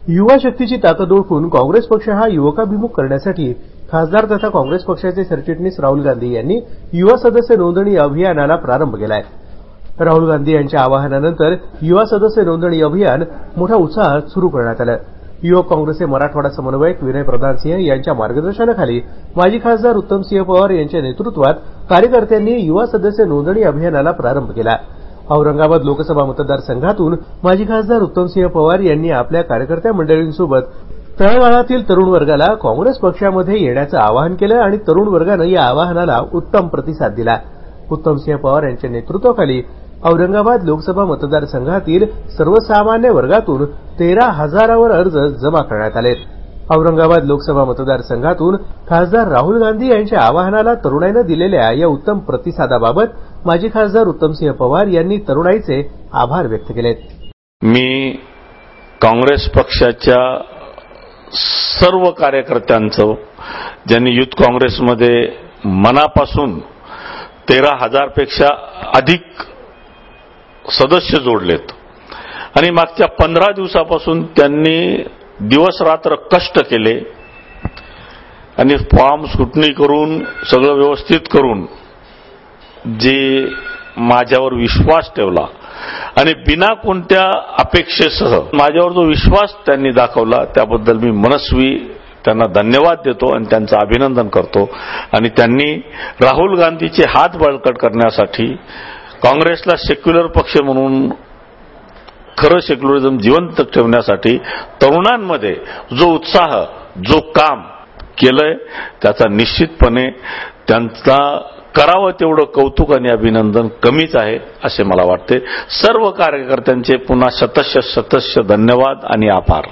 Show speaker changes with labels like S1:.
S1: युवा शक्तीची ताकद ओळखून काँग्रेस पक्ष हा युवकाभिमुख करण्यासाठी खासदार तथा काँग्रेस पक्षाचे सरचिटणीस राहुल गांधी यांनी युवा सदस्य नोंदणी अभियानाला प्रारंभ केला आहे. राहुल गांधी यांच्या आवाहनानंतर युवा सदस्य नोंदणी अभियान मोठ्या उत्साहात सुरू करण्यात आलं. युवक काँग्रेसचे मराठवाडा समन्वयक विनय प्रधान सिंह यांच्या मार्गदर्शनाखाली माजी खासदार उत्तमसिंह पवार यांच्या नेतृत्वात कार्यकर्त्यांनी युवा सदस्य नोंदणी अभियानाला प्रारंभ केला. औरंगाबाद लोकसभा मतदारसंघातून माजी खासदार उत्तमसिंह पवार यांनी आपल्या कार्यकर्त्या मंडळींसोबत तळागाळातील तरुण वर्गाला काँग्रेस पक्षामध्ये येण्याचं आवाहन केलं आणि तरुण वर्गानं या आवाहनाला उत्तम प्रतिसाद दिला. उत्तमसिंह पवार यांच्या नेतृत्वाखाली औरंगाबाद लोकसभा मतदारसंघातील सर्वसामान्य वर्गातून 13,000वर अर्ज जमा करण्यात आले. औरंगाबाद लोकसभा मतदारसंघातून खासदार राहुल गांधी यांच्या आवाहनाला तरुणाईनं दिलेल्या या उत्तम प्रतिसादाबाबत माजी खासदार उत्तमसिंह पवार यांनी तरुणाईचे आभार व्यक्त केले.
S2: मी काँग्रेस पक्षाच्या सर्व कार्यकर्त्यांचं ज्यांनी युथ काँग्रेसमध्ये मनापासून 13,000 पेक्षा अधिक सदस्य जोडलेत आणि मागच्या 15 दिवसापासून त्यांनी दिवस रात्र कष्ट केले आणि फॉर्म स्क्रुटनी करून सगळं व्यवस्थित करून जे माझ्यावर विश्वास ठेवला आणि बिना कोणत्या अपेक्षेसह माझ्यावर जो विश्वास त्यांनी दाखवला त्याबद्दल मी मनस्वी त्यांना धन्यवाद देतो आणि त्यांचं अभिनंदन करतो. आणि त्यांनी राहुल गांधीचे हात बळकट करण्यासाठी काँग्रेसला सेक्युलर पक्ष म्हणून खरं सेक्युलरिझम जिवंत ठेवण्यासाठी तरुणांमध्ये जो उत्साह जो काम केलंय त्याचा निश्चितपणे त्यांचा करावं तेवढं कौतुक आणि अभिनंदन कमीच आहे असे मला वाटते. सर्व कार्यकर्त्यांचे पुन्हा शतश धन्यवाद आणि आभार.